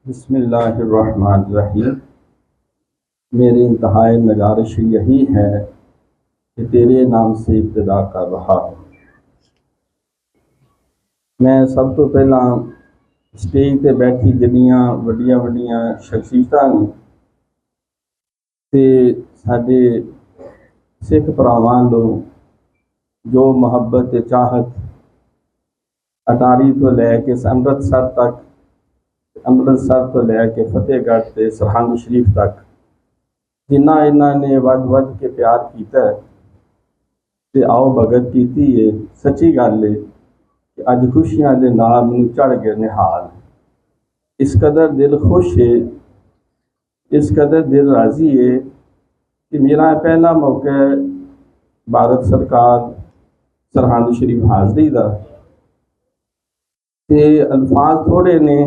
बिस्मिल्लाहिर्रहमानिर्रहीम। मेरी इंतहाई नगारिश यही है कि तेरे नाम से इब्तिदा कर रहा हूँ। मैं सब तो पहला स्टेज पर बैठी जिन्नियां वड्डियां वड्डियां शख्सियतां ने ते साडे सिख भरावां लो जो मुहब्बत ते चाहत अटारी तो लैके अमृतसर तो लैके फतेहगढ़ ते सरहंद शरीफ तक जिन्ना इन्होंने वध वध के प्यार किया ते आओ भगत की है। सच्ची गल है कि अज खुशियां दे नाल मैनूं चढ़ गए निहाल। इस कदर दिल खुश है, इस कदर दिल राजी है कि मेरा पहला मौका है भारत सरकार सरहंद शरीफ हाज़री का। ते अल्फाज थोड़े ने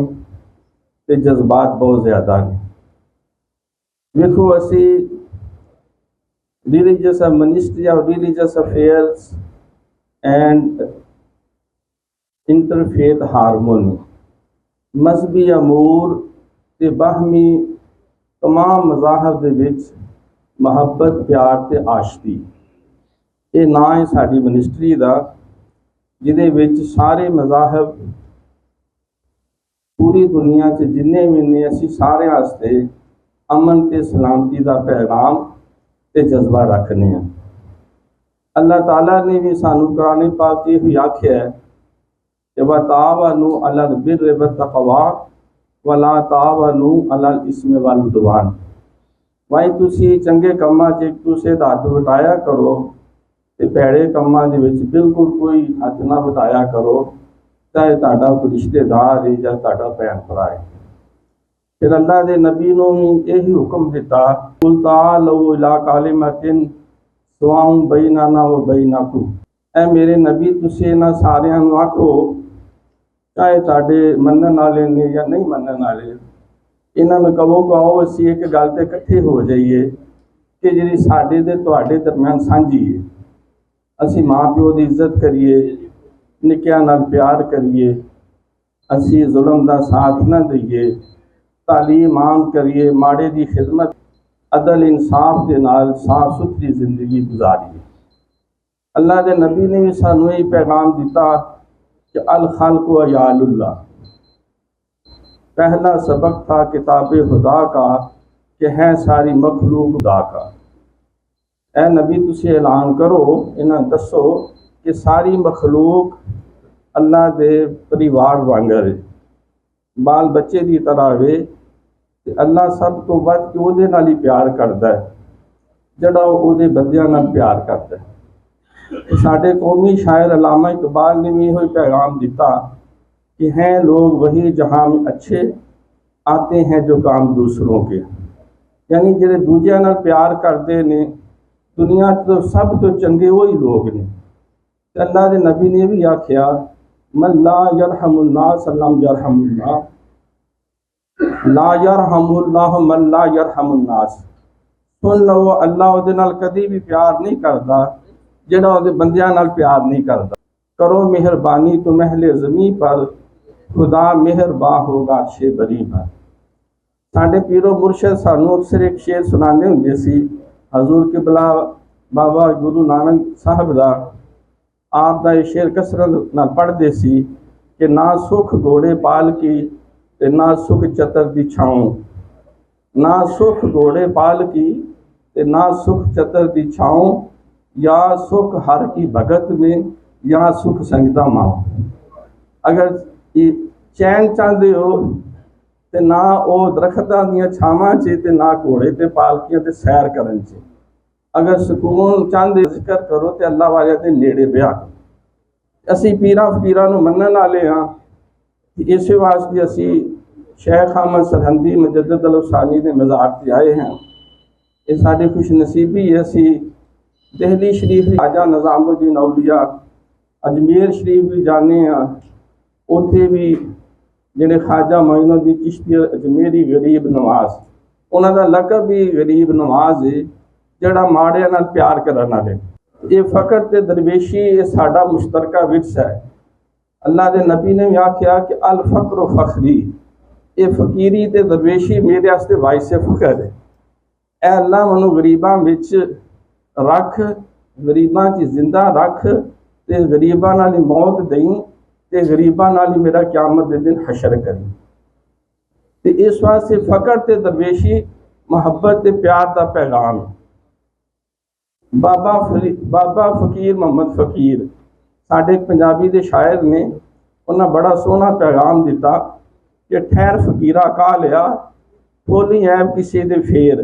ते जज्बात बहुत ज़्यादा ने। देखो असी religious ministry of religious affairs and interfaith harmony मजहबी अमूर ते बाहमी तमाम मज़ाहब दे विच मुहब्बत प्यार ते आशकी ये ना है साड़ी मिनिस्ट्री का, जिदे विच सारे मज़ाहब पूरी दुनिया च जिन्ने भी ने असी सारे वास्ते अमन ते सलामती का पैगाम ते जज्बा रखने हैं। अल्लाह ताला ने भी सानू कुरान पाक ये आख्या है कि वतावनु अलल बिर्रि वत्तक़वा वला तावनु अलल इस्मि वल उद्वान। भाई तुसी चंगे कम्मां च एक दूसरे दा हथ वटाया करो ते भैड़े कम्मां दे विच बिल्कुल कोई हथ ना वटाया करो, चाहे तुहाडा कोई रिश्तेदार है या तुहाडा भैन भरा है। फिर अल्लाह के नबी ने भी यही हुक्म दिता, कुल ताअलू इला कालिमतिन सवाउन बैनना व बैनकुम। ऐ मेरे नबी तुसी इन्हां सारियां नूं आखो, चाहे तुहाडे मनण वाले ने या नहीं मनण वाले, इन्हां नूं कहो कि आओ असीं एक गल ते इकट्ठे हो जाइए कि जिहड़ी साडे ते तुहाडे दरम्यान सांझी है। असीं माँ प्यो की इज्जत करिए, निक्कियां नाल प्यार करिए, असी जुल्म का साथ न दईए, तालीम आम करिए, माड़े की खिदमत अदल इंसाफ के नाल साफ सुथरी जिंदगी गुजारिए। अल्लाह के नबी ने भी सानू यही पैगाम दिता कि अल खल्क़ु अयालुल्लाह। पहला सबक था किताब खुदा का कि है सारी मखलूक खुदा का। ए नबी तुसी ऐलान करो, इन्हें दसो कि सारी मखलूक अल्लाह के परिवार वांगर है, बाल बच्चे की तरह वे। अल्लाह सब तो वध के उहदे नाल ही प्यार करता है जिहड़ा उहदे बंदियां नाल प्यार करता है। साडे कौमी शायर अल्लामा इकबाल ने भी यही पैगाम दिता कि हैं लोग वही जहाँ में अच्छे आते हैं जो काम दूसरों के। यानी जिहड़े दूजियां नाल प्यार करते ने दुनिया तो सब तो चंगे वही लोग ने। अल्लाह के नबी ने भी आख्या, मन ला यरहमुन्नास लम यरहमुल्लाह, ला यरहमुल्लाह मन ला यरहमुन्नास। सुन लो, अल्लाह उहदे नाल कदी भी प्यार नहीं करता जिहड़ा उहदे बंदियां नाल प्यार नहीं करता। करो मेहरबानी तुम अहले ज़मीं पर, खुदा मेहरबान होगा अर्शे बरी पर। साडे पीरो मुर्शद सानू अक्सर एक शेर सुनाते हुंदे सी, हजूर किबला बाबा गुरु नानक साहब का। आप दा शेर कसरत नाल पढ़ते सी कि ना सुख घोड़े पाल की ते ना सुख चतर दी छाऊं, ना सुख घोड़े पाल की ते ना सुख चतर दी छाऊं, या सुख हर की भगत में या सुख संगता माओ। अगर चैन चाहते हो ते ना वो दरख्तां दीयां छावां च ते ना घोड़े ते पालकियां ते सैर करन च। अगर सुकून चाहते जिक्र करो तो अल्लाह वाले के नेड़े ब्याह करो। असी पीरा फकीरां नूं मनण वाले हाँ, इस वास्ते असी शेख अहमद सरहंदी मुजद्दिद अल-सानी के मज़ार से आए हैं। ये साड़ी खुशनसीबी है। असी दिल्ली शरीफ ख्वाजा निज़ामुद्दीन औलिया, अजमेर शरीफ भी जाने हाँ, उत्थे भी जिहड़े ख्वाजा मोइनुद्दीन चिश्ती अजमेरी गरीब नवाज, उन्होंने लकब भी गरीब नवाज है, जिहड़ा माड़ियां नाल प्यार करन वाले। ये फ़कर ते दरवेशी ये साडा मुश्तरका विरसा है। अल्लाह के नबी ने भी आख्या कि अल फ़क्र फ़खरी, ये फकीरी ते दरवेशी मेरे वास्ते वाइस फकर है। ऐ अल्लाह मनु गरीबां विच रख, गरीबां च जिंदा रख ते गरीबां नाल मौत देई ते गरीबां नाल मेरा क़यामत दे दिन हशर करी। ते इस वास्ते फकर ते दरवेशी मुहब्बत ते प्यार का पैगाम है। बाबा फकीर मोहम्मद फकीर साढ़े पंजाबी के शायर ने, उन्हें बड़ा सोहना पैगाम दिता कि ठहर फकीरा कहा लिया खोली ऐब किसी दे फेर,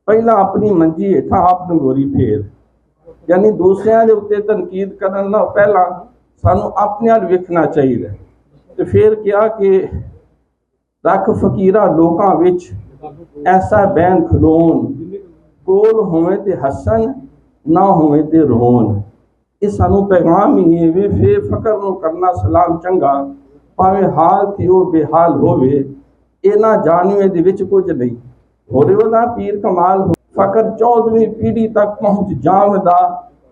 पहला अपनी मंजी हेठा आप डंगोरी फेर। यानी दूसरों के उत्ते तनकीद करन ना पहला सानू अपने हाल वेखना चाहिए। तो फिर क्या कि रख फकीरा लोकां विच ऐसा बैन खलोन, कोल होवे ते हसन ना होवे ते रोन। ये सानू पैगाम ही है वे फे फकर नो करना सलाम चंगा, भावे हाल थी वो बेहाल होवे, इना जानवे दे विच कुछ नहीं होरे ना पीर कमाल हो। फकर 14वीं पीढ़ी तक पहुँच जावदा,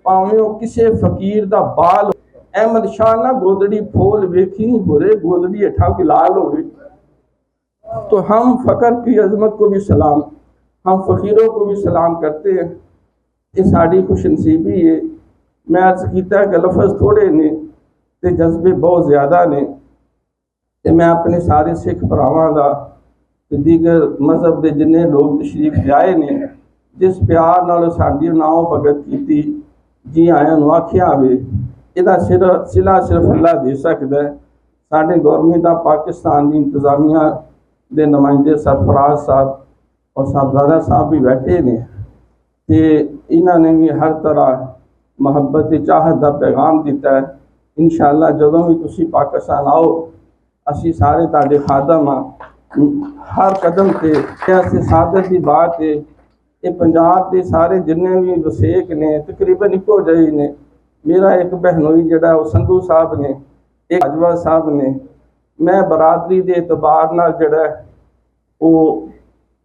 भावे वो किसे फकीर दा बाल। अहमद शाह ना गोदड़ी फोल वेखी होरे गोदड़ी हेठा की लाल होवे। तो हम फकर की अजमत को भी सलाम, हम फकीरों को भी सलाम करते हैं। ये साड़ी खुशनसीबी है। मैं अर्ज किया कि लफज थोड़े ने ते जज्बे बहुत ज़्यादा ने। ते मैं अपने सारे सिख भरावां दा ते दीगर मजहब के जिन्ने लोग तशरीफ लियाए ने, जिस प्यार नाल साडी नाओ भगत की जी आया नूं आखिया वे, इहदा सिला सिर्फ अल्लाह दे सकदा है। साडे गौरमेंट ऑफ पाकिस्तान की इंतजामिया के नुमाइंदे सरफराज साहब और साहबजादा साहब भी बैठे ने, ते इन्होंने भी हर तरह मुहब्बत चाहत का पैगाम दिता है। इंशाअल्लाह जदों भी तुसी पाकिस्तान आओ, असी सारे तुहाडे खादम हाँ। हर कदम से ऐसे सादत की बात है। ये पंजाब के सारे जिन्ने भी वसेक ने तकरीबन इको जही ने। मेरा एक बहनोई जड़ा वो संधू साहब ने, एक अजवा साहब ने। मैं बरादरी के एतबार नाल जड़ा वो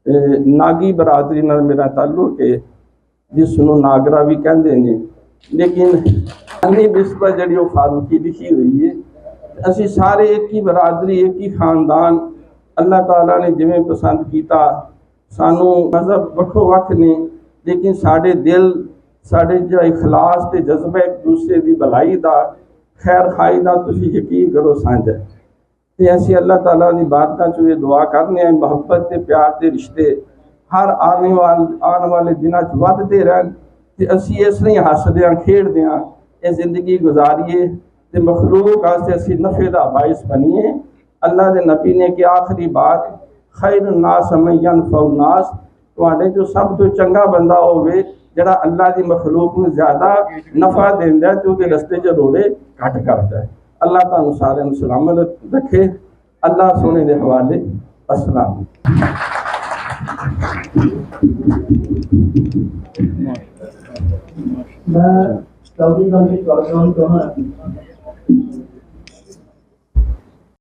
नागी बरादरी नाल मेरा ताल्लुक है, जिसनों नागरा भी कहते हैं। लेकिन अन्नी निस्बत जी वो फारूकी लिखी हुई है। असी सारे एक ही बरादरी, एक ही खानदान। अल्लाह ताला ने जिमें पसंद किया, सानू मजहब वक्ो वक् ने, लेकिन साढ़े दिल साढ़े जो इखलास ते जज्बा एक दूसरे की भलाई का खैर खाई का तुसी यकीन करो सांझ है। तो ऐसी अल्लाह ताला की बारगाह चो ये दुआ करने मुहब्बत के प्यार के रिश्ते हर आने वाले दिनों च वधते रहन ते असी इस तरह हसद्या खेडद्या ये जिंदगी गुजारिए ते मखलूक वास्ते असी नफे का बाइस बनीए। अल्लाह के नबी ने कि आखिरी बात खैर नास मयन फौनास, तुहाडे जो सब तो चंगा बंदा होवे जड़ा अल्लाह की मखलूक में ज्यादा नफा देंदा ते उहदे रस्ते च रोड़े घट करता है। अल्लाह तुहानू सारे सलामत रखे। अल्लाह सोने के हवाले। अस्सलाम। मैं